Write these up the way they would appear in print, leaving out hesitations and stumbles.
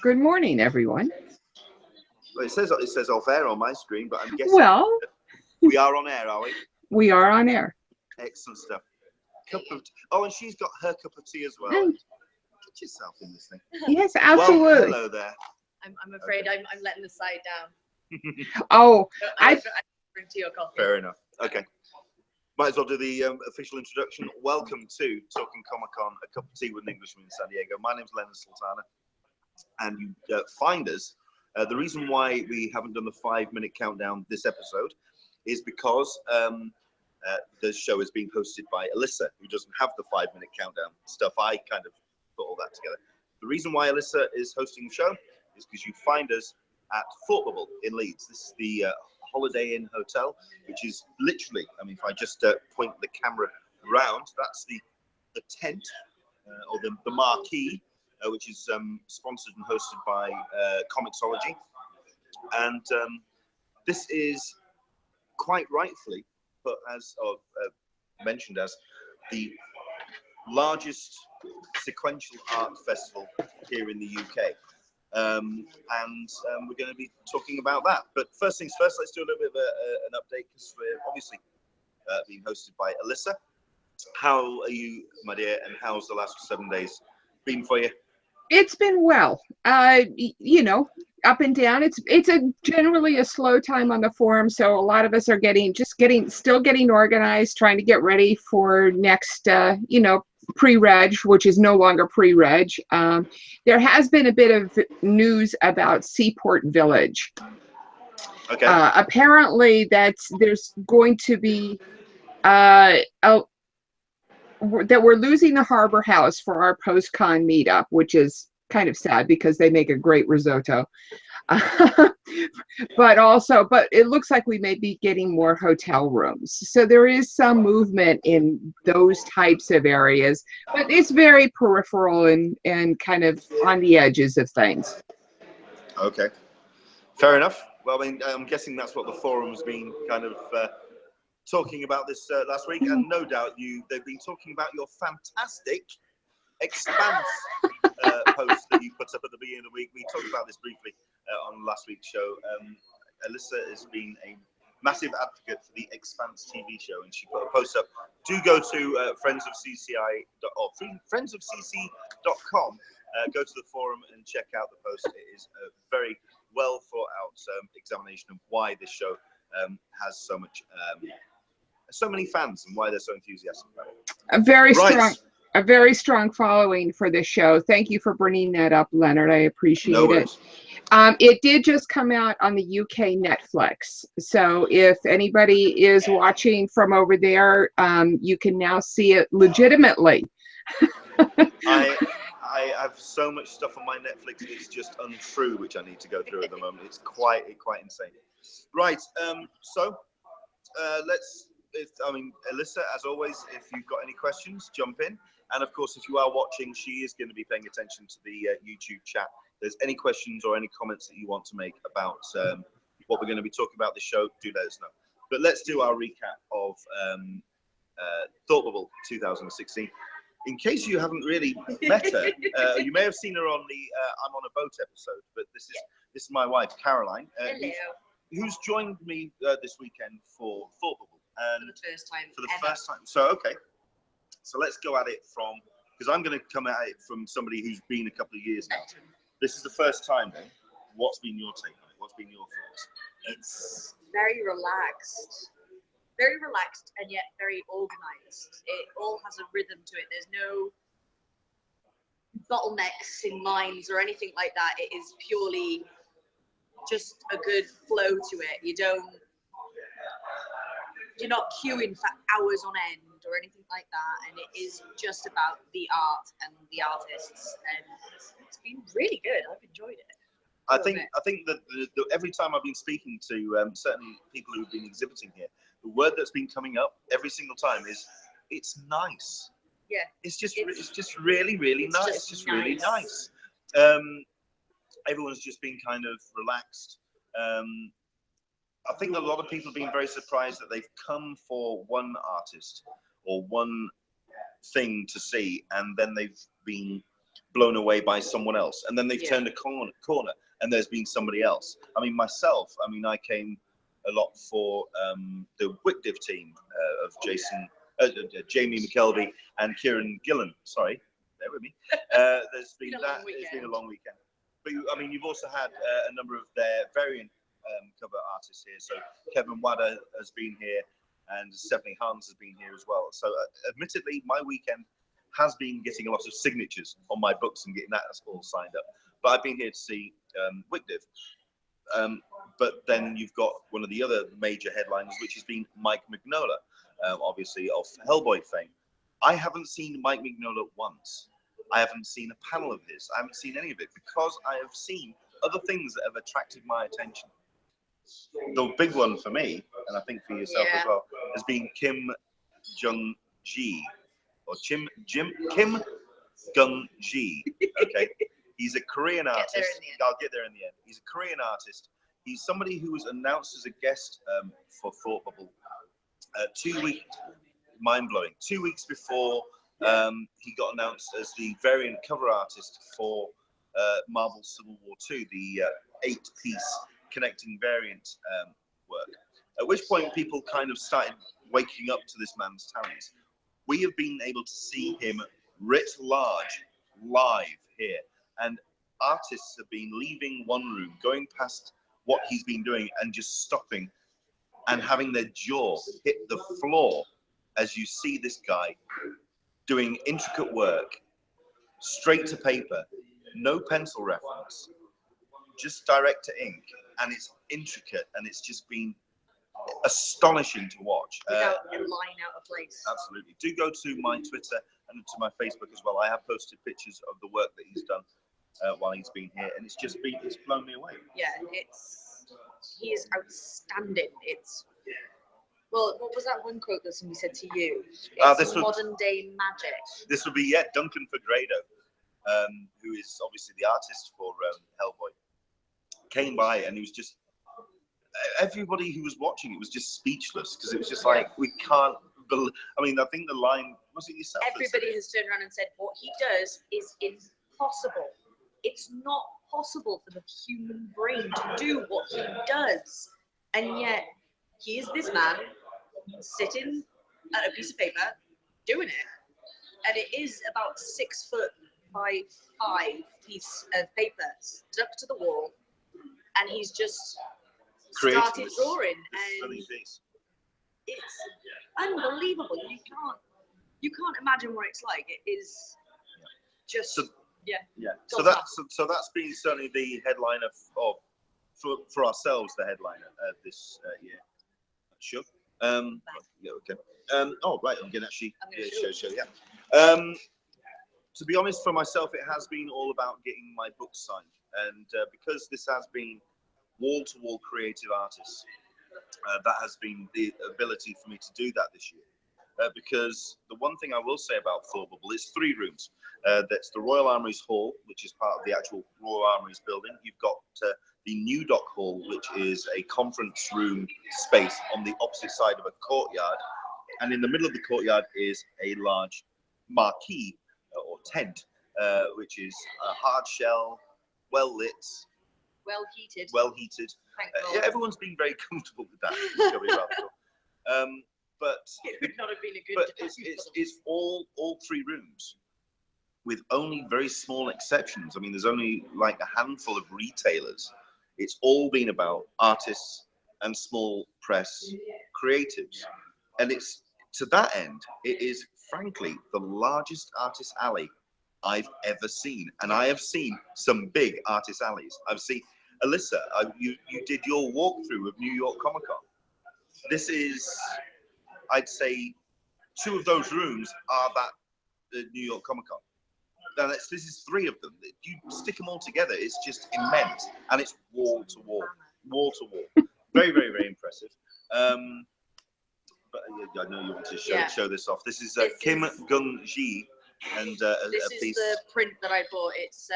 Good morning, everyone. Well, it says off air on my screen, but I'm guessing Well, we are on air, are we? we are on air. Excellent stuff. Oh, and she's got her cup of tea as well. Mm. Get yourself in this thing. Yes, Well, absolutely. hello there. I'm afraid I'm letting the side down. Oh, I bring tea or coffee. Fair enough. Okay. Might as well do the official introduction. Welcome to Talkin Comic-Con, a cup of tea with an Englishman in San Diego. My name's Leonard Sultana, and you find us. The reason why we haven't done the 5-minute countdown this episode is because the show is being hosted by Alyssa, who doesn't have the 5-minute countdown stuff. I kind of put all that together. The reason why Alyssa is hosting the show is because you find us at Thought Bubble in Leeds. This is the Holiday Inn Hotel, which is literally, I mean, if I just point the camera around, that's the tent or the marquee, which is sponsored and hosted by Comixology. And this is quite rightfully put as mentioned as the largest sequential art festival here in the UK. And we're going to be talking about that. But first things first, let's do a little bit of an update because we're obviously being hosted by Alyssa. How are you, my dear, and how's the last 7 days been for you? it's been well. You know, up and down. It's generally a slow time on the forum, so a lot of us are still getting organized, trying to get ready for next, pre-reg, which is no longer pre-reg. There has been a bit of news about Seaport Village. Okay. Apparently, there's going to be that we're losing the Harbor House for our post-con meetup, which is kind of sad because they make a great risotto. But it looks like we may be getting more hotel rooms. So there is some movement in those types of areas, but it's very peripheral and kind of on the edges of things. Okay. Fair enough. Well, I mean, I'm guessing that's what the forum's been kind of talking about this last week, and no doubt they've been talking about your fantastic Expanse post that you put up at the beginning of the week. We talked about this briefly on last week's show. Alyssa has been a massive advocate for the Expanse TV show, and she put a post up. Do go to friendsofcc.com. Go to the forum and check out the post. It is a very well thought out examination of why this show has so many fans and why they're so enthusiastic about it. A very strong following for this show. Thank you for bringing that up, Leonard. I appreciate it. It did just come out on the UK Netflix. So if anybody is watching from over there, you can now see it legitimately. I have so much stuff on my Netflix. It's just untrue, which I need to go through at the moment. It's quite insane. Right. Alyssa, as always, if you've got any questions, jump in. And of course, if you are watching, she is going to be paying attention to the YouTube chat. If there's any questions or any comments that you want to make about what we're going to be talking about this show, do let us know. But let's do our recap of Thought Bubble 2016. In case you haven't really met her, you may have seen her on the I'm on a Boat episode, but this is my wife, Caroline, who's joined me this weekend for Thought Bubble. For the first time. So, okay. So let's go at it because I'm going to come at it from somebody who's been a couple of years now. This is the first time then. What's been your take on it? What's been your thoughts? It's very relaxed and yet very organized. It all has a rhythm to it. There's no bottlenecks in lines or anything like that. It is purely just a good flow to it. You're not queuing for hours on end or anything like that, and it is just about the art and the artists, and it's been really good. I've enjoyed it. I think that every time I've been speaking to certain people who've been exhibiting here, the word that's been coming up every single time is it's nice. Yeah. It's just really nice. It's just really nice. Everyone's just been kind of relaxed. I think a lot of people have been very surprised that they've come for one artist or one thing to see, and then they've been blown away by someone else, and then they've turned a corner and there's been somebody else. I mean, myself, I mean, I came a lot for the WICDIV team of Jamie McKelvey and Kieran Gillen. Sorry, bear with me. There's been it's been a long weekend. But I mean, you've also had a number of their variant cover artists here. So Kevin Wadder has been here, and Stephanie Hans has been here as well. So admittedly, my weekend has been getting a lot of signatures on my books and getting that all signed up. But I've been here to see WICDIV. But then you've got one of the other major headliners, which has been Mike Mignola, obviously of Hellboy fame. I haven't seen Mike Mignola once. I haven't seen a panel of his. I haven't seen any of it because I have seen other things that have attracted my attention. The big one for me, and I think for yourself as well, has been Kim Jung-ji, or Kim Gung-ji. Okay, he's a Korean artist. I'll get there in the end. He's a Korean artist. He's somebody who was announced as a guest for Thought Bubble 2 weeks, mind-blowing, 2 weeks before he got announced as the variant cover artist for Marvel Civil War 2, the 8-piece connecting variant work. At which point people kind of started waking up to this man's talents. We have been able to see him writ large live here, and artists have been leaving one room, going past what he's been doing and just stopping and having their jaw hit the floor as you see this guy doing intricate work, straight to paper, no pencil reference, just direct to ink, and it's intricate, and it's just been astonishing to watch. Without a line out of place. Absolutely. Do go to my Twitter and to my Facebook as well. I have posted pictures of the work that he's done while he's been here, and it's blown me away. Yeah, he is outstanding. Well, what was that one quote that somebody said to you? It's modern day magic. This would be Duncan Fegredo, who is obviously the artist for Hellboy, came by, and he was just, everybody who was watching it was just speechless, because it was just like, we can't believe. I mean, I think the line was it yourself. Everybody has turned around and said what he does is impossible. It's not possible for the human brain to do what he does, and yet he is this man sitting at a piece of paper doing it, and it is about 6 foot by 5 piece of paper stuck to the wall, and he's just started drawing, and it's unbelievable. You can't imagine what it's like. It is just So that's been certainly the headliner for ourselves, the headliner this year. Sure. Okay. Oh, right. I'm gonna actually show. Yeah. To be honest, for myself, it has been all about getting my books signed, and because this has been wall-to-wall creative artists, that has been the ability for me to do that this year. Because the one thing I will say about Thought Bubble is 3 rooms. That's the Royal Armouries Hall, which is part of the actual Royal Armouries building. You've got the New Dock Hall, which is a conference room space on the opposite side of a courtyard. And in the middle of the courtyard is a large marquee or tent, which is a hard shell, well lit, well heated. Yeah, everyone's been very comfortable with that. But it would not have been a good. But it's all 3 rooms, with only very small exceptions. I mean, there's only like a handful of retailers. It's all been about artists and small press creatives, and it's to that end, it is frankly the largest artist alley I've ever seen, and I have seen some big artist alleys. I've seen Alyssa. You did your walkthrough of New York Comic-Con. This is, I'd say, 2 of those rooms are the New York Comic-Con. Now this is 3 of them. You stick them all together, it's just immense, and it's wall to wall. Very, very, very impressive. But I know you want to show this off. This is Kim Gung-ji, and this a piece. Is the print that I bought. It's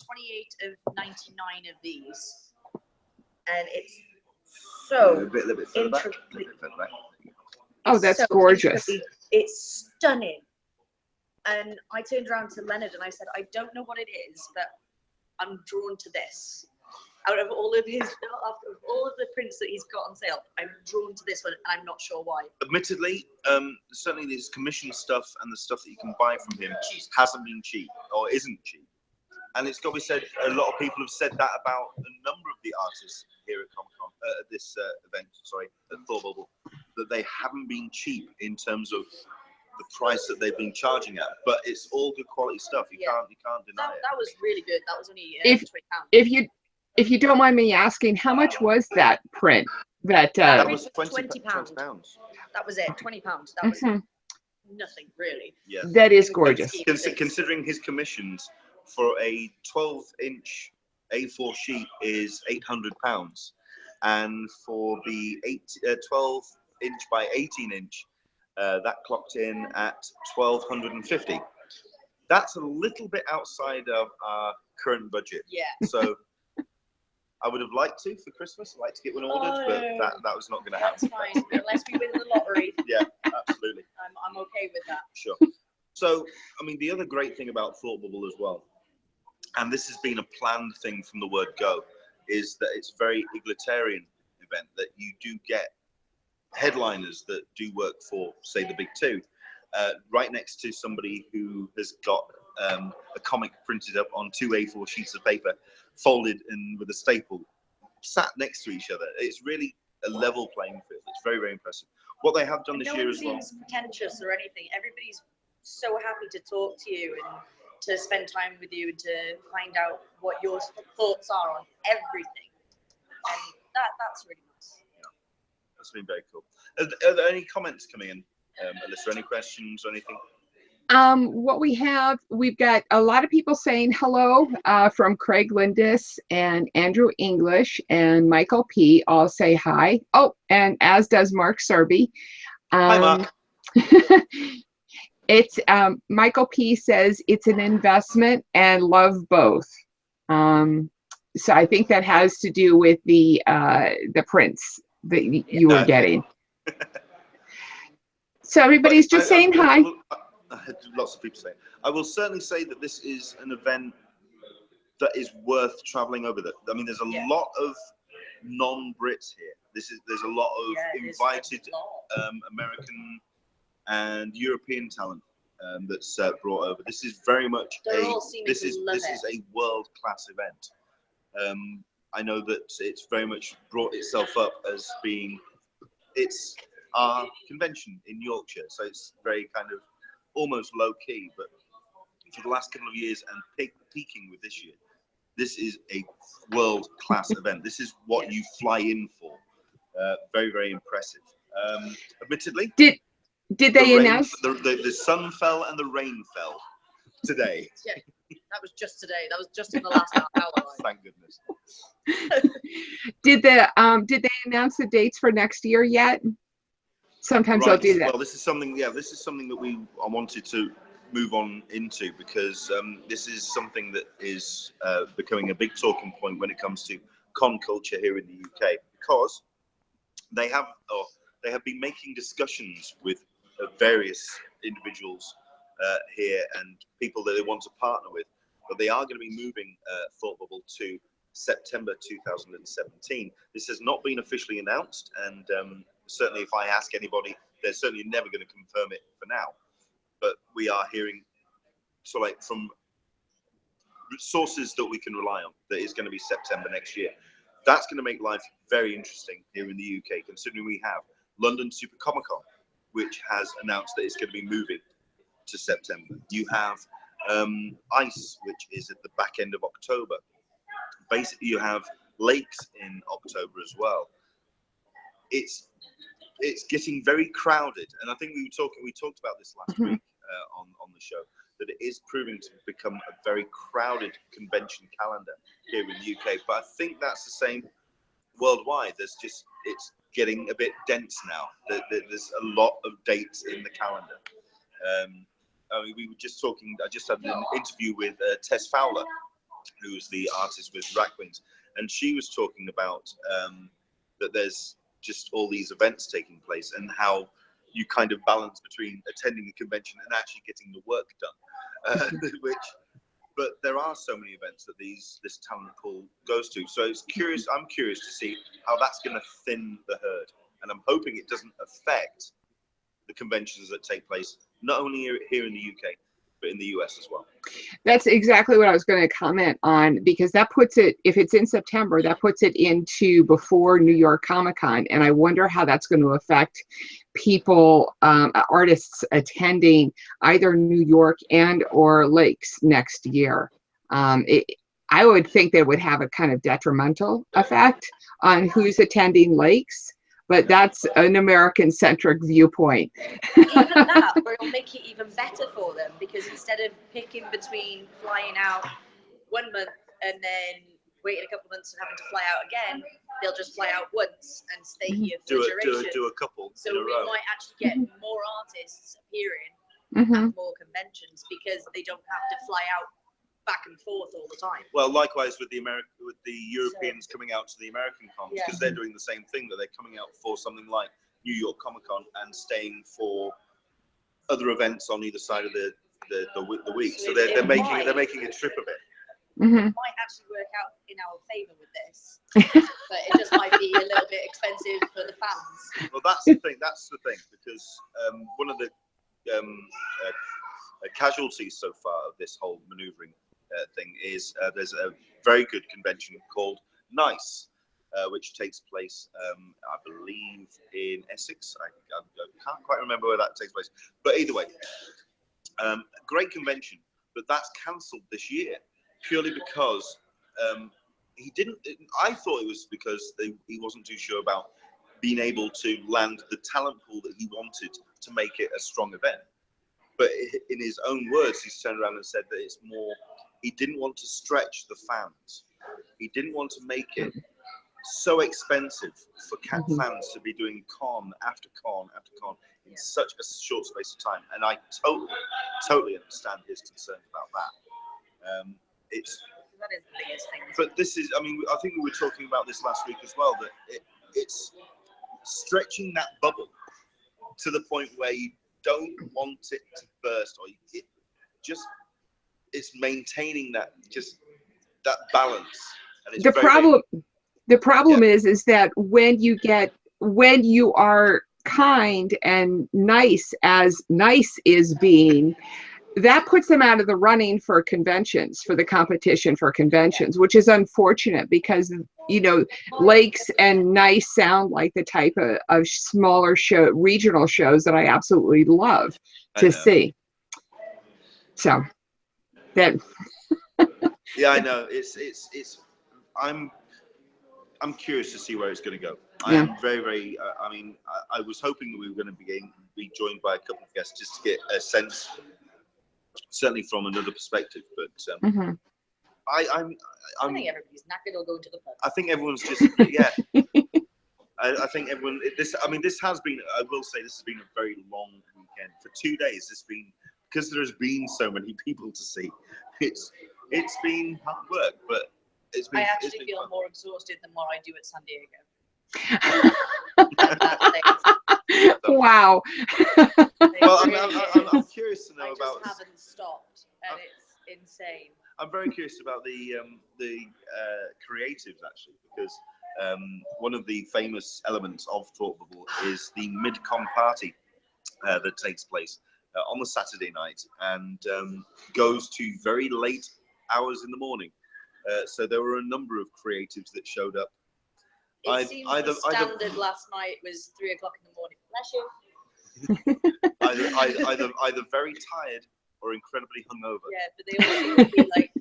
28 of 99 of these, and it's so a little bit further back. Oh, that's so gorgeous. It's stunning. And I turned around to Leonard and I said, I don't know what it is, but I'm drawn to this. Out of all of the prints that he's got on sale, I'm drawn to this one, and I'm not sure why. Admittedly, certainly his commission stuff and the stuff that you can buy from him hasn't been cheap, or isn't cheap. And it's got to be said, a lot of people have said that about a number of the artists here at Comic-Con, at this event, sorry, at Thought Bubble, that they haven't been cheap in terms of the price that they've been charging at. But it's all good quality stuff. You can't deny it. That was really good. That was only £20. If you don't mind me asking, how much was that print? That was £20. That was it, £20. That was nothing really. Yeah, that is gorgeous. Considering his commissions for a 12-inch A4 sheet is £800, and for the 12-inch by 18-inch, that clocked in at £1,250. That's a little bit outside of our current budget. Yeah. So I would have liked to for Christmas. I'd like to get one ordered, but that was not going to happen. That's fine, unless we win the lottery. Yeah, absolutely. I'm okay with that. Sure. So, I mean, the other great thing about Thought Bubble as well, and this has been a planned thing from the word go, is that it's a very egalitarian event, that you do get headliners that do work for, say, the big two, right next to somebody who has got a comic printed up on 2 A4 sheets of paper, folded and with a staple, sat next to each other. It's really a level playing field. It's very, very impressive. What they have done this year as well. No one seems pretentious or anything. Everybody's so happy to talk to you and to spend time with you and to find out what your thoughts are on everything. And that's really nice. Yeah, that's been very cool. Are there any comments coming in, Alyssa? Any questions or anything? What we've got a lot of people saying hello, from Craig Lindis and Andrew English and Michael P. all say hi. Oh, and as does Mark Serby. Hi, Mark. It's Michael P. says it's an investment and love both. So I think that has to do with the prints that you were getting. So everybody's just saying hi. I had lots of people saying. I will certainly say that this is an event that is worth traveling over. I mean, there's a lot of non-Brits here. There's a lot of invited American and European talent that's brought over. This is very much this is a world-class event. I know that it's very much brought itself up as being our convention in Yorkshire, so it's very kind of almost low-key, but for the last couple of years and peaking with this year, this is a world-class event. This is what you fly in for. Very, very impressive. Admittedly, did they announce the sun fell and the rain fell today? Yeah, that was just today. That was just in the last half hour. Thank goodness. Did they announce the dates for next year yet? Sometimes they'll do that. Well, this is something that I wanted to move on into, because this is something that is becoming a big talking point when it comes to con culture here in the UK, because they have been making discussions with various individuals here and people that they want to partner with, but they are going to be moving Thought Bubble to September 2017. This has not been officially announced, and certainly if I ask anybody, they're certainly never going to confirm it for now. But we are hearing, so like from sources that we can rely on, that it's going to be September next year. That's going to make life very interesting here in the UK, considering we have London Super Comic-Con, which has announced that it's going to be moving to September. You have ICE, which is at the back end of October. Basically, you have Lakes in October as well. It's getting very crowded, and I think we talked about this last week on the show, that it is proving to become a very crowded convention calendar here in the UK. But I think that's the same worldwide. It's getting a bit dense now. There's a lot of dates in the calendar. I mean, we were just talking. I just had an interview with Tess Fowler, who's the artist with Rackwings, and she was talking about that there's just all these events taking place, and how you kind of balance between attending a convention and actually getting the work done, but there are so many events that this talent pool goes to. So I'm curious to see how that's going to thin the herd, and I'm hoping it doesn't affect the conventions that take place not only here in the UK, but in the US as well. That's exactly what I was going to comment on, because that puts it, if it's in September, that puts it into before New York Comic-Con, and I wonder how that's going to affect people, artists attending either New York and or Lakes next year. I would think that would have a kind of detrimental effect on who's attending Lakes, but that's an American-centric viewpoint. Even that, or it'll make it even better for them, because instead of picking between flying out 1 month and then waiting a couple of months and having to fly out again, they'll just fly out once and stay here for the duration. Do a couple. So in a row. We might actually get more artists appearing at more conventions, because they don't have to fly out back and forth all the time. Well, likewise with the Europeans coming out to the American cons, because they're doing the same thing, that they're coming out for something like New York Comic-Con and staying for other events on either side of the week. So they're making a trip of it. It might actually work out in our favor with this, but it just might be a little bit expensive for the fans. Well, that's the thing, because one of the casualties so far of this whole maneuvering thing is there's a very good convention called NICE, which takes place, I believe, in Essex. I can't quite remember where that takes place, but either way, great convention, but that's cancelled this year purely because he didn't. I thought it was because he wasn't too sure about being able to land the talent pool that he wanted to make it a strong event. But in his own words, he's turned around and said that it's more, he didn't want to stretch the fans. He didn't want to make it so expensive for fans to be doing con after con after con in such a short space of time. And I totally understand his concerns about that. That is the biggest thing. But this is, I mean, I think we were talking about this last week as well, that it's stretching that bubble to the point where you don't want it to burst, or it's maintaining that balance. And it's the problem is that when you are kind and nice, as nice is being, that puts them out of the running for conventions, for the competition for conventions, which is unfortunate, because Lakes and NICE sound like the type of smaller regional shows that I absolutely love to see. So that yeah, I know, I'm curious to see where it's going to go. I am very I mean, I was hoping that we were going to be joined by a couple of guests just to get a sense, certainly from another perspective, but I think everybody's knackered or going to the pub. I think everyone's just I think everyone, this has been, I will say, this has been a very long weekend. For 2 days, because there's been so many people to see, it's been hard work, but it's been. I actually feel fun. More exhausted than what I do at San Diego. Wow. Well, I'm curious to know about. I just haven't stopped, and it's insane. I'm very curious about the creatives, actually, because one of the famous elements of Thought Bubble is the mid-con party that takes place on the Saturday night and goes to very late hours in the morning. So there were a number of creatives that showed up. It seems the standard last night was 3 o'clock in the morning. Bless you. either very tired or incredibly hungover. Yeah, but they all seem to be like,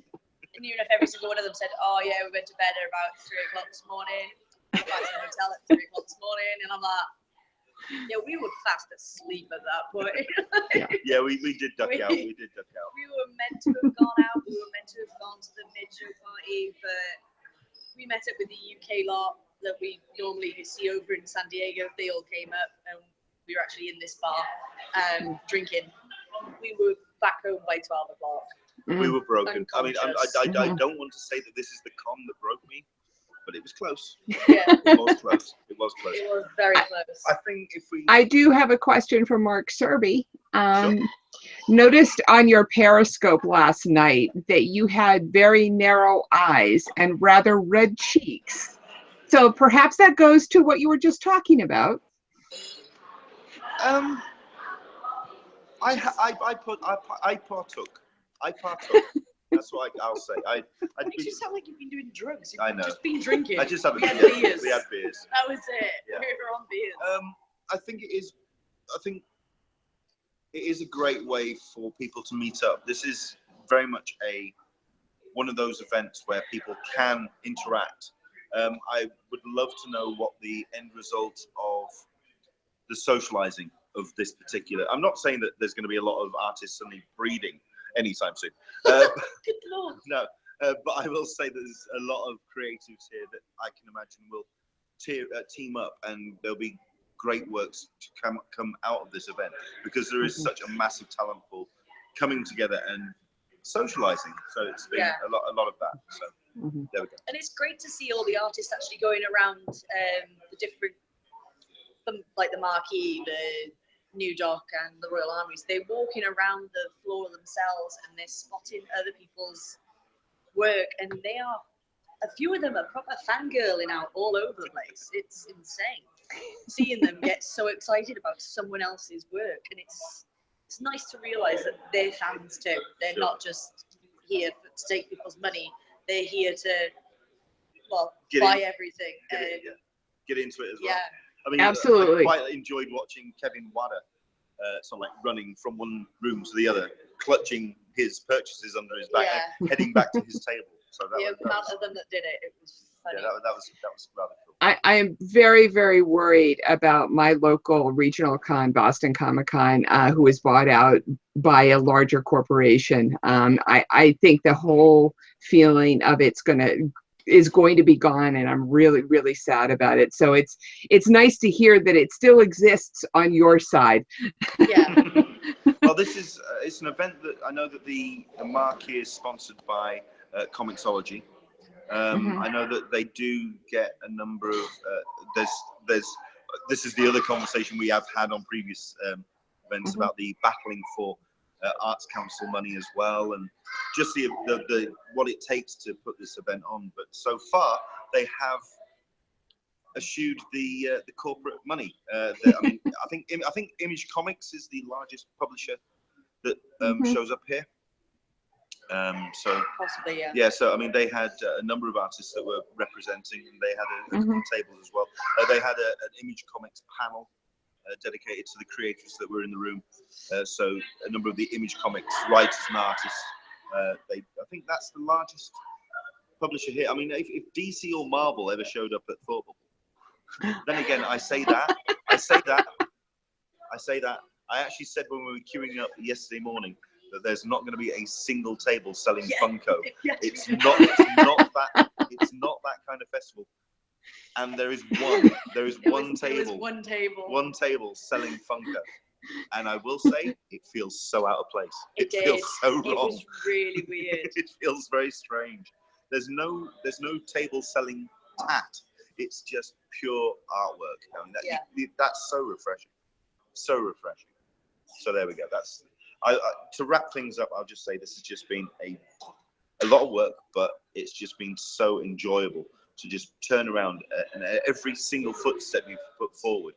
and even if every single one of them said, "Oh yeah, we went to bed at about 3 o'clock this morning," got back to the hotel at 3 o'clock this morning, and I'm like, yeah, we were fast asleep at that point. Yeah, we did duck out. We did duck out. We were meant to have gone out. We were meant to have gone to the mid-show party, but we met up with the UK lot that we normally see over in San Diego. They all came up, and we were actually in this bar drinking. We were back home by 12 o'clock. We were broken. I mean, I don't want to say that this is the con that broke me, but but it was close. Yeah. It was close. It was close. It was very close. I think if we... I do have a question for Mark Serby. Sure. Noticed on your Periscope last night that you had very narrow eyes and rather red cheeks. So perhaps that goes to what you were just talking about. I partook. That's what I'll say. Makes you sound like you've been doing drugs. I know. You've just been drinking. I just had beers. We had beers. That was it. Yeah. We were on beers. I think it is a great way for people to meet up. This is very much one of those events where people can interact. I would love to know what the end result of the socializing of this particular... I'm not saying that there's going to be a lot of artists suddenly breeding anytime soon. Good Lord. No, but I will say there's a lot of creatives here that I can imagine will team up, and there'll be great works to come out of this event, because there is such a massive talent pool coming together and socializing. So it's been a lot of that. So there we go. And it's great to see all the artists actually going around the different, like the Marquee, the New Dock and the Royal Armies. They're walking around the floor themselves and they're spotting other people's work, and they are, a few of them are proper fangirling out all over the place. It's insane seeing them get so excited about someone else's work, and it's nice to realize that they're fans too. They're not just here to take people's money. They're here to, well, buy everything. Get into it as well. Yeah. I mean, absolutely. I quite enjoyed watching Kevin Wadder, sort of like running from one room to the other, clutching his purchases under his back, and heading back to his table. So that the amount of them that did it was funny. Yeah, that was rather cool. I am very, very worried about my local regional con, Boston Comic-Con, who is bought out by a larger corporation. I think the whole feeling of is going to be gone, and I'm really, really sad about it. So it's nice to hear that it still exists on your side. Yeah. Well, this is it's an event that I know that the marquee is sponsored by Comixology. I know that they do get a number of this is the other conversation we have had on previous events about the battling for Arts Council money as well, and just the what it takes to put this event on. But so far they have eschewed the corporate money. I mean, I think Image Comics is the largest publisher that shows up here. So possibly, yeah. Yeah, so I mean, they had a number of artists that were representing, and they had a couple of tables as well. They had an Image Comics panel dedicated to the creators that were in the room. So a number of the Image Comics writers and artists. I think that's the largest publisher here. I mean, if DC or Marvel ever showed up at Thought Bubble, then again, I say that. I actually said when we were queuing up yesterday morning that there's not going to be a single table selling Funko. It's not that kind of festival. And there is one table selling Funko. And I will say, it feels so out of place. It feels so wrong. It was really weird. It feels very strange. There's no table selling tat. It's just pure artwork. I mean, that's so refreshing. So refreshing. So there we go. That's to wrap things up. I'll just say this has just been a lot of work, but it's just been so enjoyable to just turn around and every single footstep you've put forward,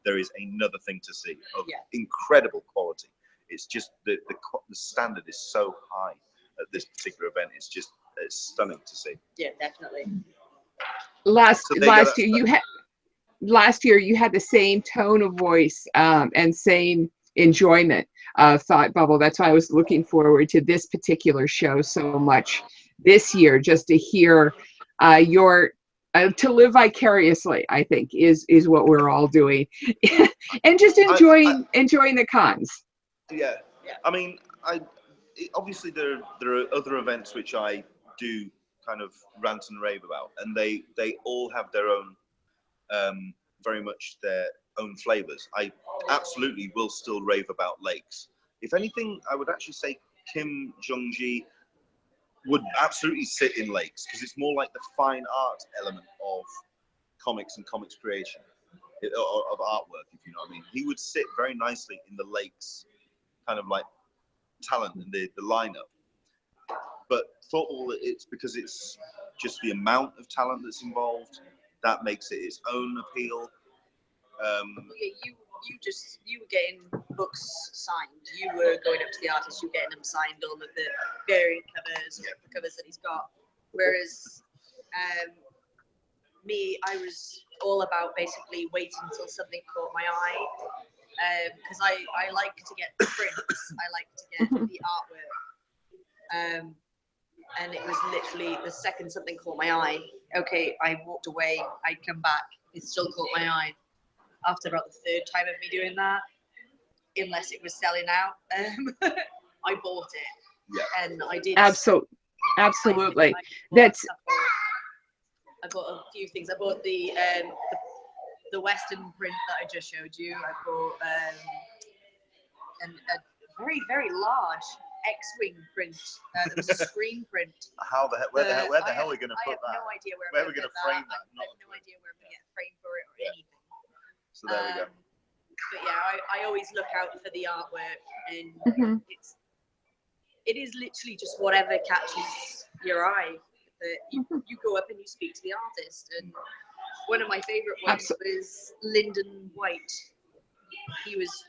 there is another thing to see of incredible quality. It's just the standard is so high at this particular event. It's stunning to see. Yeah, definitely. Last year you had the same tone of voice and same enjoyment of Thought Bubble. That's why I was looking forward to this particular show so much this year, just to hear your to live vicariously, I think is what we're all doing. And just enjoying the cons. Yeah. I mean, obviously there are other events which I do kind of rant and rave about, and they all have their own very much their own flavors. I absolutely will still rave about lakes. If anything, I would actually say Kim Jong-ji would absolutely sit in lakes because it's more like the fine art element of comics and comics creation, of artwork, if you know what I mean. He would sit very nicely in the lakes, kind of like talent and the lineup. But football, it's because it's just the amount of talent that's involved that makes it its own appeal. You were getting books signed. You were going up to the artist, you were getting them signed, all of the variant covers, all the covers that he's got. Whereas me, I was all about basically waiting until something caught my eye, because I like to get the prints, I like to get the artwork. And it was literally the second something caught my eye. Okay, I walked away, I'd come back, it still caught my eye. After about the third time of me doing that, unless it was selling out, I bought it. Yeah. And I did. Absolutely. I bought a few things. I bought the Western print that I just showed you. I bought a very, very large X-wing print. There was a screen print. Where the hell are we going to put that? I have no idea where we're going to frame that. I have no idea where I'm going to get a frame for it or anything. So there we go. But yeah, I always look out for the artwork, and it is literally just whatever catches your eye. That you go up and you speak to the artist. And one of my favorite ones was Lyndon White. He was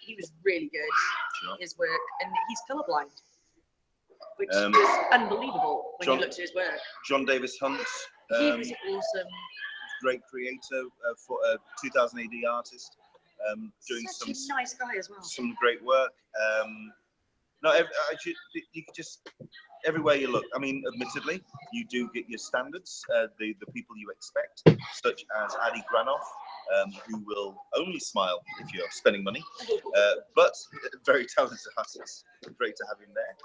really good. Sure. His work, and he's colorblind, which was unbelievable when you looked at his work. John Davis Hunt. He was awesome. Great creator for a 2000 AD artist, doing Such a nice guy as well. Some great work. You could just everywhere you look. I mean, admittedly, you do get your standards, the people you expect, such as Adi Granoff, who will only smile if you're spending money, but very talented artist. Great to have him there.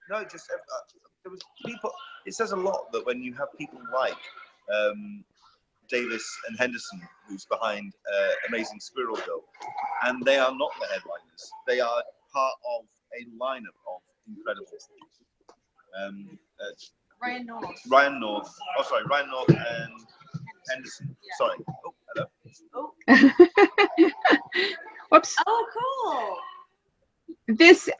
There was people. It says a lot that when you have people like Davis and Henderson, who's behind Amazing Squirrel Girl, and they are not the headliners. They are part of a lineup of incredible. Ryan North. Ryan North and Henderson. Yeah. Sorry. Oh, hello. Oh. Whoops. Oh, cool. This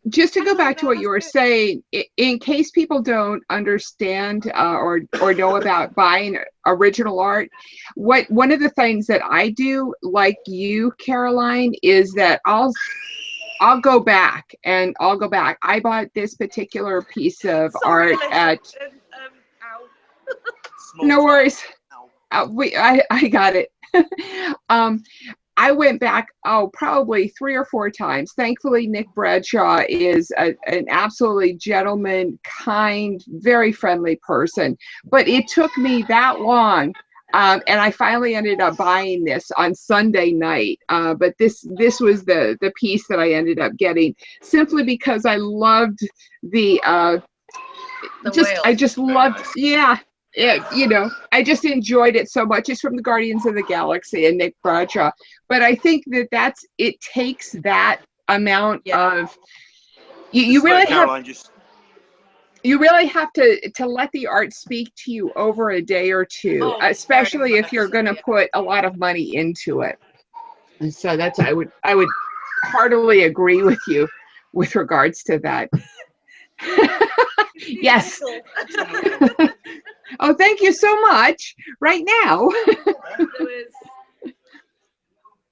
just to go back to what you were saying, in case people don't understand or know about buying original art, one of the things that I do, like you, Caroline, is that I'll go back. I bought this particular piece of art at. No worries. I got it. I went back, probably 3 or 4 times. Thankfully, Nick Bradshaw is an absolutely gentleman, kind, very friendly person. But it took me that long, and I finally ended up buying this on Sunday night. But this was the piece that I ended up getting, simply because I loved I just loved, yeah. I just enjoyed it so much. It's from the Guardians of the Galaxy and Nick Bradshaw. But I think it takes that amount of you really have to let the art speak to you over a day or two, especially if you're going to put a lot of money into it. And so I would heartily agree with you with regards to that. Yes. Oh, thank you so much. Right now.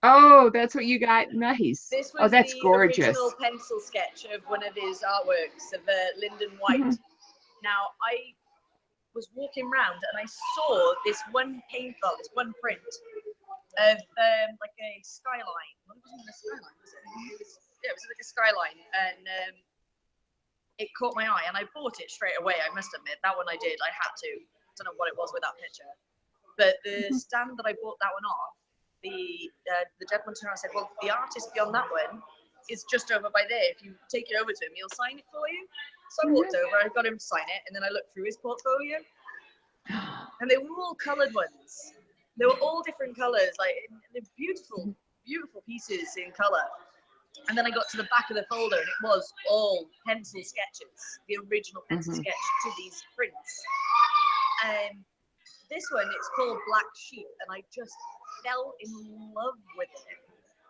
Oh, that's what you got. Nice. This was that's the gorgeous. Original pencil sketch of one of his artworks of Lyndon White. Now, I was walking around and I saw this one print of like a skyline. Well, it wasn't even a skyline, was it? It was like a skyline, and it caught my eye, and I bought it straight away. I must admit, that one I did. I had to. Don't know what it was with that picture, but the stand that I bought that one off, the gentleman turned around and said, "Well, the artist beyond that one is just over by there. If you take it over to him, he'll sign it for you." So I walked over, I got him to sign it, and then I looked through his portfolio, and they were all coloured ones. They were all different colours, like they're beautiful, beautiful pieces in colour. And then I got to the back of the folder, and it was all pencil sketches, the original pencil sketch to these prints. This one, it's called Black Sheep, and I just fell in love with it.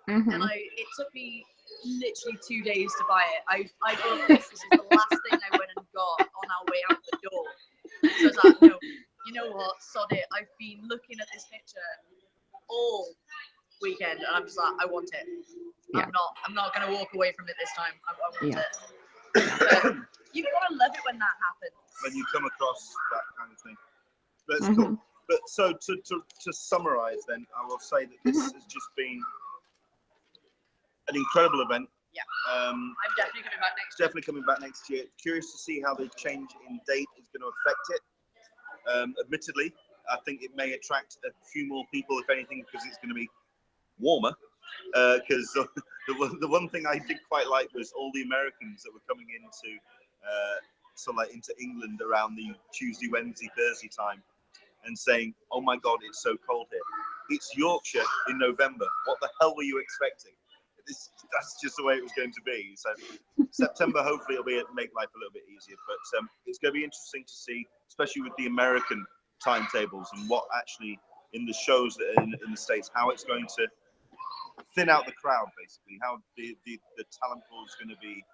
And it took me literally 2 days to buy it. I thought this is the last thing I went and got on our way out the door. So I was like, no, you know what, sod it. I've been looking at this picture all weekend, and I'm just like, I want it. Yeah. I'm not gonna walk away from it this time. I want it. But you've got to love it when that happens. When you come across that kind of thing. That's cool. But so to summarize, then I will say that this has just been an incredible event. Yeah. I'm definitely coming back next year. Definitely coming back next year. Curious to see how the change in date is going to affect it. Admittedly, I think it may attract a few more people, if anything, because it's going to be warmer. Because the one thing I did quite like was all the Americans that were coming into into England around the Tuesday, Wednesday, Thursday time, and saying, "Oh my God, it's so cold here. It's Yorkshire in November. What the hell were you expecting?" That's just the way it was going to be. So September, hopefully, it'll make life a little bit easier. But it's going to be interesting to see, especially with the American timetables and what actually in the shows that are in the States, how it's going to thin out the crowd, basically, how the talent pool is going to be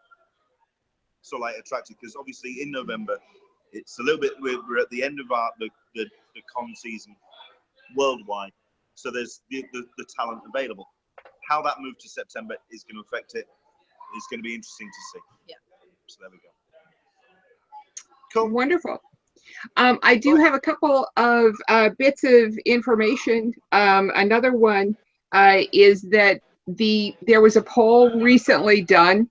attractive. Because obviously in November, it's a little bit, we're at the end of the con season worldwide, so there's the talent available. How that move to September is going to affect it is going to be interesting to see. Yeah. So there we go. Cool. Wonderful. I do have a couple of bits of information. Another one is that there was a poll recently done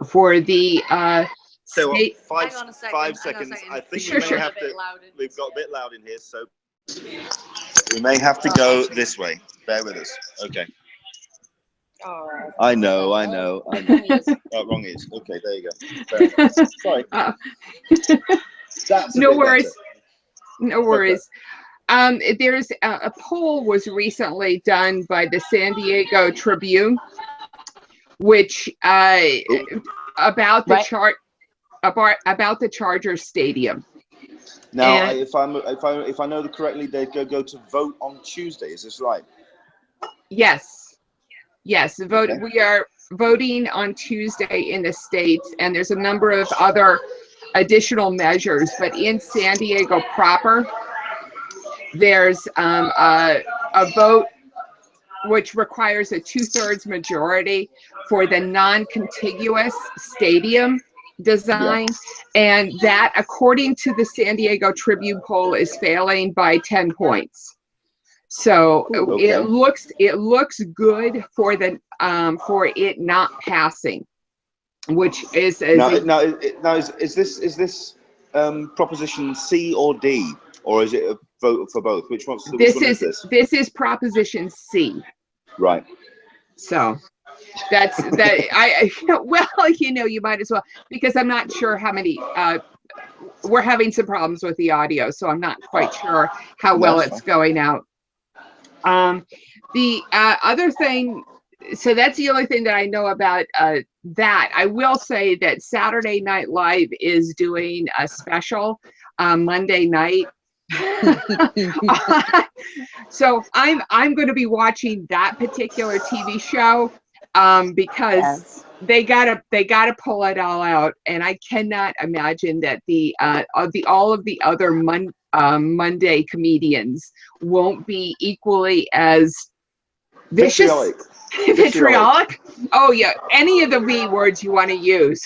for the so state. 5 seconds. I think we may have to. We've got a bit loud in here, so we may have to go this way. Bear with us. Okay. Oh, I know. Wrong ears. Okay, there you go. Sorry. That's no worries. Better. No worries. Okay. There's a poll was recently done by the San Diego Tribune, which about the about the Chargers Stadium. Now, and if I know correctly, they go to vote on Tuesday. Is this right? Yes. Vote. Okay. We are voting on Tuesday in the States, and there's a number of other additional measures. But in San Diego proper, there's a vote which requires a 2/3 majority for the non-contiguous stadium design, and that, according to the San Diego Tribune poll, is failing by 10 points. So it looks good for it not passing, which is is this proposition C or D, or is it a vote for both? Which one is this? This is proposition C. Right. So that's that. Well, you might as well, because I'm not sure how many. We're having some problems with the audio, so I'm not quite sure how well it's going out. The other thing, so that's the only thing that I know about that. I will say that Saturday Night Live is doing a special Monday night. So I'm going to be watching that particular TV show because they gotta pull it all out, and I cannot imagine that all of the other Monday comedians won't be equally as vicious. Vitriolic. Oh yeah, any of the V words you want to use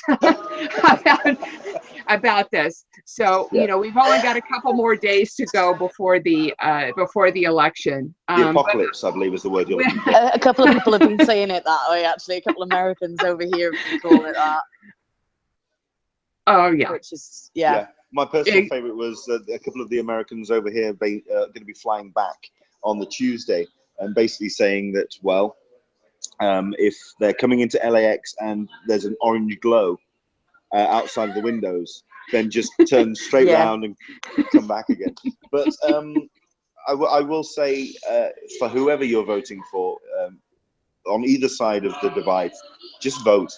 about this. So we've only got a couple more days to go before the election. The apocalypse, I believe, is the word you're looking for. A couple of people have been saying it that way. Actually, a couple of Americans over here call it that. Oh yeah. Which is My personal favorite was a couple of the Americans over here going to be flying back on the Tuesday and basically saying that, well, if they're coming into LAX and there's an orange glow outside of the windows, then just turn straight round and come back again. But I will say, for whoever you're voting for, on either side of the divide, just vote.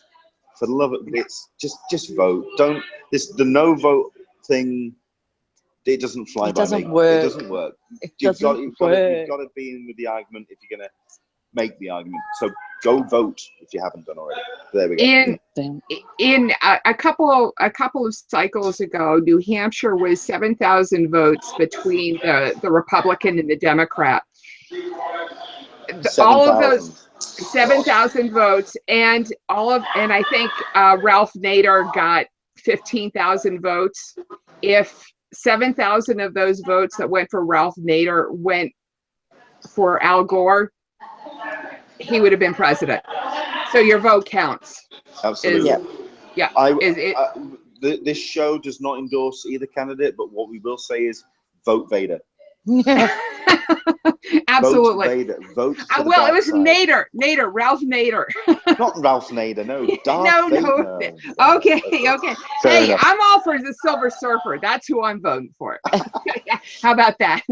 For the love of it's just vote. Don't the no vote thing. It doesn't fly It by doesn't me. work. It doesn't work. You've got to be in with the argument if you're gonna make the argument. So go vote if you haven't done already. There we go. In a couple of cycles ago, New Hampshire was 7,000 votes between the Republican and the Democrat. All of those 7,000 votes, and I think Ralph Nader got 15,000 votes. If 7,000 of those votes that went for Ralph Nader went for Al Gore, he would have been president. So your vote counts. Absolutely. Yeah. This show does not endorse either candidate, but what we will say is vote Vader. Absolutely. Vote Vader. Vote to the well, it was dark side. Nader, Ralph Nader. Not Ralph Nader, no. No. Okay. Fair Hey, enough. I'm all for the Silver Surfer. That's who I'm voting for. How about that?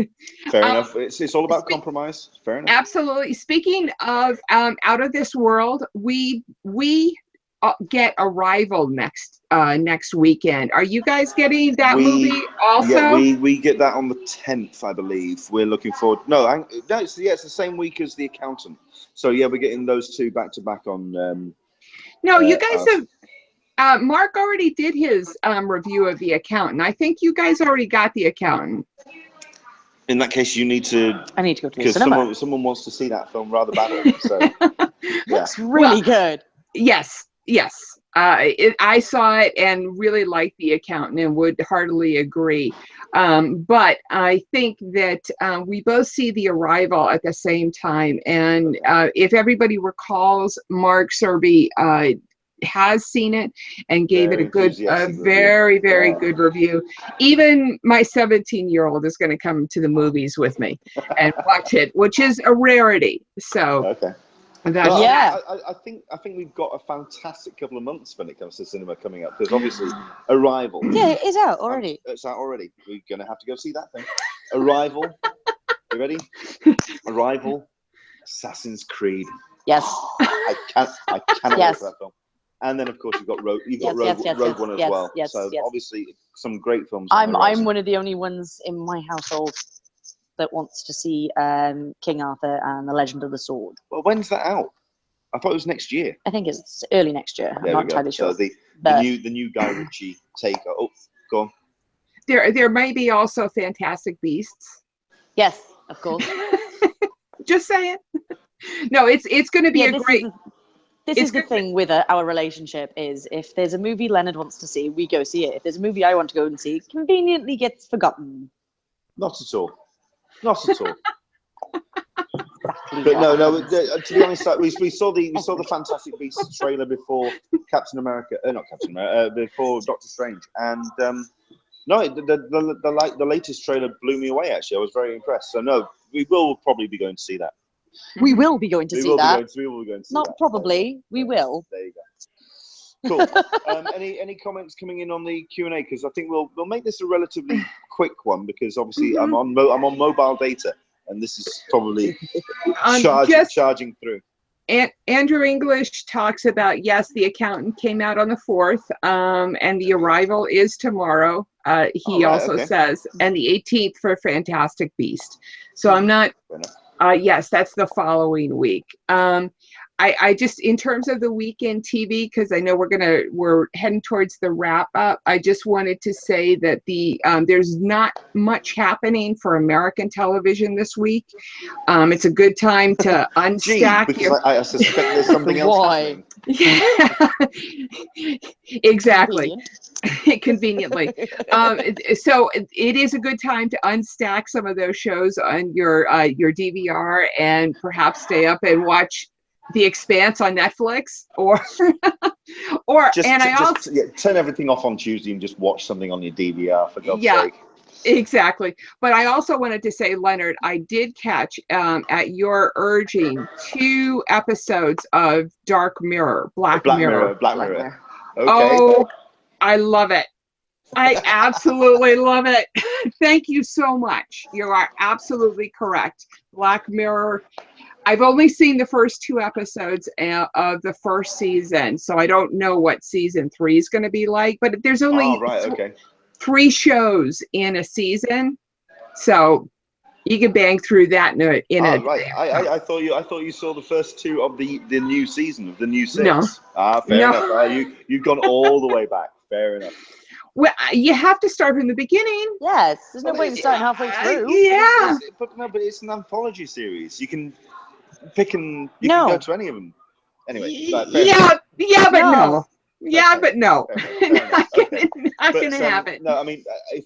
Fair enough. It's all about compromise. Fair enough. Absolutely. Speaking of out of this world, we get Arrival next weekend. Are you guys getting that movie also? Yeah, we get that on the 10th, I believe. We're looking forward. No, it's the same week as The Accountant. So yeah, we're getting those two back to back on. No, you guys have. Mark already did his review of The Accountant. I think you guys already got The Accountant. In that case, you need to. I need to go to the cinema. Because someone wants to see that film rather badly. So yeah. Looks really good. Yes. I saw it and really liked The Accountant and would heartily agree. But I think that we both see The Arrival at the same time. And if everybody recalls, Mark Serby has seen it and gave it a very good review. Even my 17-year-old is going to come to the movies with me and watch it, which is a rarity. So. Okay. I think we've got a fantastic couple of months when it comes to cinema coming up, because obviously Arrival. Yeah, it is out already. It's out already. We're gonna have to go see that thing. Arrival. You ready? Arrival. Assassin's Creed. Yes. I cannot wait for that film. And then of course you've got Rogue One as well. So obviously some great films. I'm one of the only ones in my household that wants to see King Arthur and the Legend of the Sword. Well, when's that out? I thought it was next year. I think it's early next year. I'm not entirely sure. So the new Guy Ritchie take. Oh, go on. There may be also Fantastic Beasts. Yes, of course. Just saying. No, it's going to be a great. This is the thing with our relationship is if there's a movie Leonard wants to see, we go see it. If there's a movie I want to go and see, it conveniently gets forgotten. Not at all. Not at all. But no. To be honest, we saw the Fantastic Beasts trailer before Captain America. Not Captain America. Before Doctor Strange, and no, the latest trailer blew me away. Actually, I was very impressed. So no, we will probably be going to see that. We will be going to see that. We will be going to see Not that. probably. We will. There you go. Cool. Any comments coming in on the Q&A? Because I think we'll make this a relatively quick one, because obviously I'm on mobile data, and this is probably charging through. Andrew English talks about, yes, The Accountant came out on the 4th, and The Arrival is tomorrow. He also says, and the 18th for Fantastic Beast. So I'm not. Yes, that's the following week. I just, in terms of the weekend TV, because I know we're heading towards the wrap up, I just wanted to say that there's not much happening for American television this week. It's a good time to unstack. Because I suspect there's something else happening. Yeah. Exactly. Conveniently. So it is a good time to unstack some of those shows on your DVR and perhaps stay up and watch The Expanse on Netflix, or turn everything off on Tuesday and just watch something on your DVR, for God's sake. Exactly. But I also wanted to say, Leonard, I did catch at your urging 2 episodes of Black Mirror. Okay. Oh, I love it. I absolutely love it. Thank you so much. You are absolutely correct. Black Mirror. I've only seen the first 2 episodes of the first season, so I don't know what season 3 is going to be like. But there's only right, okay. 3 shows in a season, so you can bang through that in a right. I thought you saw the first 2 of the new season of the new 6. No. Fair No. enough. You've gone all the way back. Fair enough. Well, you have to start from the beginning. Yes, there's no point in starting halfway through. Yeah. But it's an anthology series. You can pick and you No. can go to any of them. Anyway. Yeah, but no. Yeah, Okay. but no. Not gonna happen. No, I mean,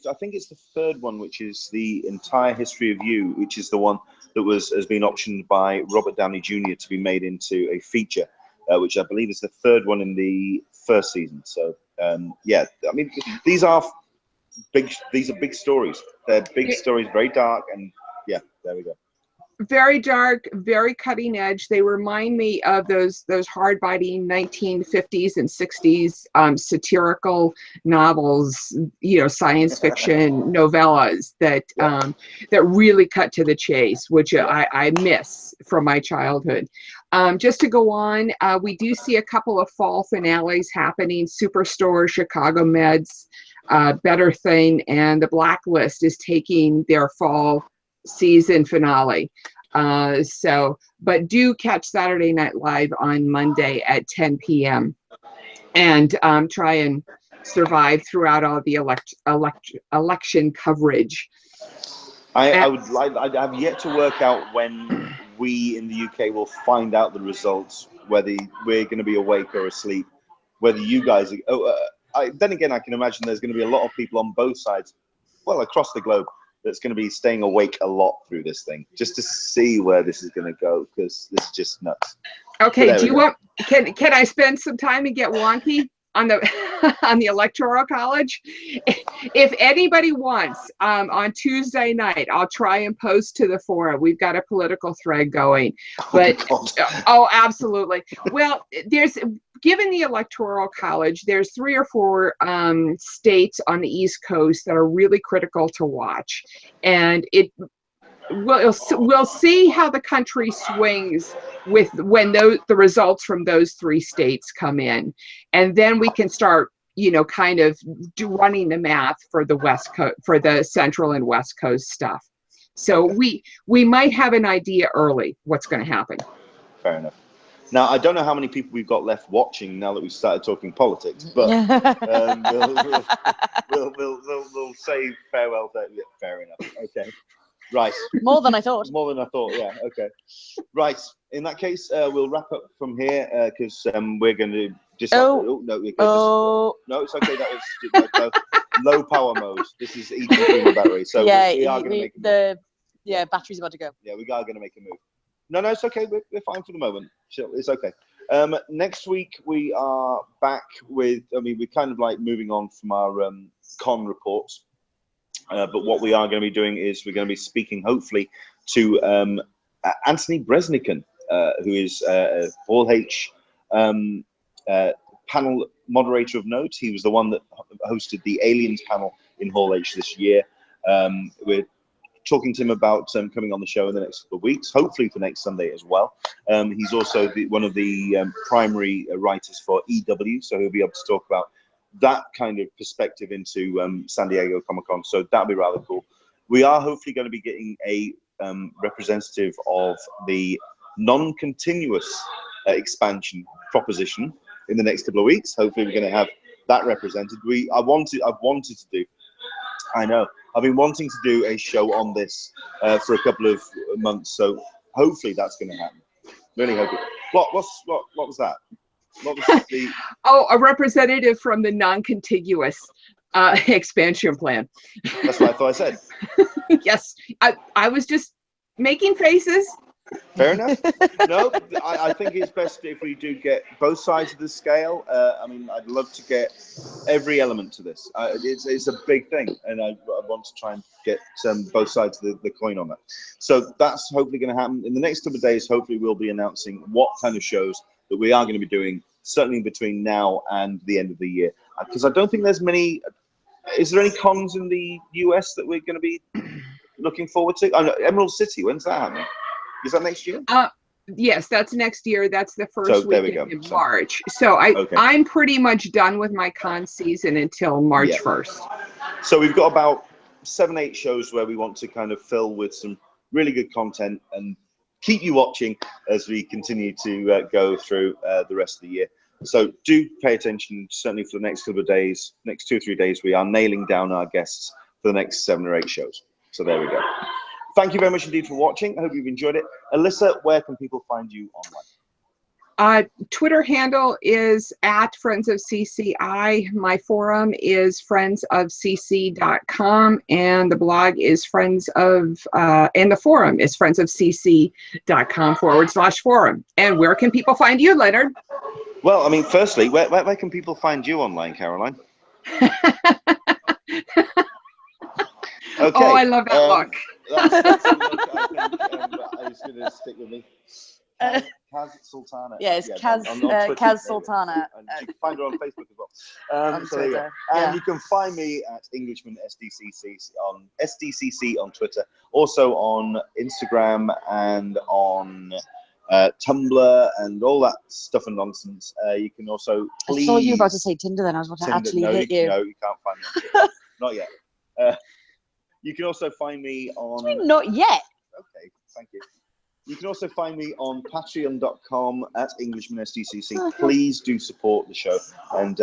I think it's the 3rd one, which is the entire history of you, which is the one that has been optioned by Robert Downey Jr. to be made into a feature, which I believe is the 3rd one in the 1st season. So yeah, I mean, these are big stories. They're big stories, very dark, and yeah, there we go. Very dark, very cutting edge. They remind me of those hard-biting 1950s and 60s satirical novels, science fiction novellas that really cut to the chase, which I miss from my childhood. Just to go on, we do see a couple of fall finales happening. Superstore, Chicago Meds, Better Thing, and The Blacklist is taking their fall season finale. But do catch Saturday Night Live on Monday at 10 p.m. and try and survive throughout all the election coverage. I have yet to work out when we in the UK will find out the results, whether we're going to be awake or asleep, whether you guys then again, I can imagine there's going to be a lot of people on both sides, well, across the globe, that's going to be staying awake a lot through this thing, just to see where this is going to go, because this is just nuts. Okay, do you want? Can I spend some time and get wonky on the on the Electoral College? If anybody wants, on Tuesday night, I'll try and post to the forum. We've got a political thread going, but oh, absolutely. Well, given the Electoral College, there's 3 or 4 states on the East Coast that are really critical to watch, and we'll see how the country swings when the results from those 3 states come in, and then we can start kind of running the math for the West Coast, for the Central and West Coast stuff. So we might have an idea early what's going to happen. Fair enough. Now, I don't know how many people we've got left watching now that we've started talking politics, but we'll say farewell. Fair enough. Okay. Right. More than I thought. More than I thought, yeah. Okay. Right. In that case, we'll wrap up from here because we're going to no, it's okay. That was low power mode. This is eating through the battery. So yeah, we are going to make a move. Yeah, battery's about to go. Yeah, we are going to make a move. No, it's okay. We're fine for the moment. It's okay. Next week we are back with. I mean, we're kind of like moving on from our con reports, but what we are going to be doing is we're going to be speaking, hopefully, to Anthony Bresnikan, who is Hall H panel moderator of note. He was the one that hosted the Aliens panel in Hall H this year. We're talking to him about coming on the show in the next couple of weeks, hopefully for next Sunday as well. He's also one of the primary writers for EW, so he'll be able to talk about that kind of perspective into San Diego Comic-Con, so that'll be rather cool. We are hopefully going to be getting a representative of the non-continuous expansion proposition in the next couple of weeks. Hopefully we're going to have that represented. I've been wanting to do a show on this for a couple of months, so hopefully that's going to happen. Really hope it. What was that? What was the? Oh, a representative from the non-contiguous expansion plan. That's what I thought I said. Yes, I was just making faces. Fair enough. No, I think it's best if we do get both sides of the scale. I mean, I'd love to get every element to this. It's a big thing, and I want to try and get both sides of the coin on that. So that's hopefully going to happen. In the next couple of days, hopefully we'll be announcing what kind of shows that we are going to be doing, certainly between now and the end of the year. Because I don't think there's many... Is there any cons in the US that we're going to be looking forward to? Oh, no, Emerald City, when's that happening? Is that next year? Yes, that's next year. That's the So first there we weekend go. in So- March. So Okay. I'm pretty much done with my con season until March Yeah. 1st. So we've got about 7-8 shows where we want to kind of fill with some really good content and keep you watching as we continue to go through the rest of the year. So do pay attention, certainly for the next couple of days, next 2 or 3 days, we are nailing down our guests for the next 7 or 8 shows. So there we go. Thank you very much indeed for watching. I hope you've enjoyed it. Alyssa, where can people find you online? Twitter handle is at Friends of CCI. My forum is friendsofcc.com, and the blog is and the forum is friendsofcc.com/forum. And where can people find you, Leonard? Well, I mean, firstly, where can people find you online, Caroline? Okay. Oh, I love that look. That's a look I think is going to stick with me. Kaz Sultana. Yeah, it's Kaz, on Twitter. Kaz Sultana. And you can find her on Facebook as well. On So there you go. Twitter, And yeah. you can find me at Englishman SDCC on Twitter, also on Instagram and on Tumblr and all that stuff and nonsense. You can also I saw you about to say Tinder then. I was about to Tinder. actually No, hit you. No, you can't find me on Twitter. Not yet. You can also find me on... What do you mean, not yet? Okay, thank you. You can also find me on patreon.com at Englishman SDCC. Please do support the show and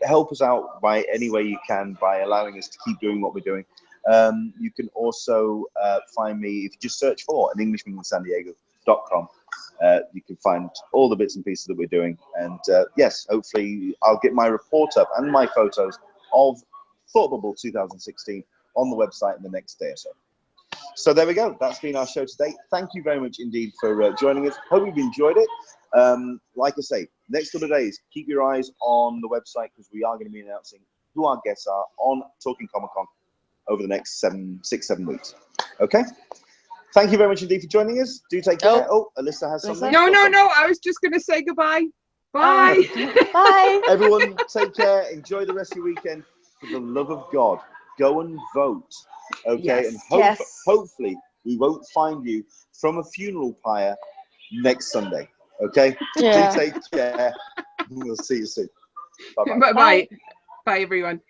help us out by any way you can by allowing us to keep doing what we're doing. You can also find me, if you just search for an Englishman in San Diego.com. You can find all the bits and pieces that we're doing. And yes, hopefully I'll get my report up and my photos of Thought Bubble 2016 on the website in the next day or so. So there we go. That's been our show today. Thank you very much indeed for joining us. Hope you've enjoyed it. Like I say, next couple of days, keep your eyes on the website because we are going to be announcing who our guests are on Talkin Comic-Con over the next 6-7 weeks. Okay? Thank you very much indeed for joining us. Do take care. Oh, Alyssa has something. No. I was just going to say goodbye. Bye. Bye. Everyone, take care. Enjoy the rest of your weekend. For the love of God, go and vote. Okay? Yes. And hopefully we won't find you from a funeral pyre next Sunday. Okay? Yeah. Do take care. We'll see you soon. Bye-bye. Bye. Bye, everyone.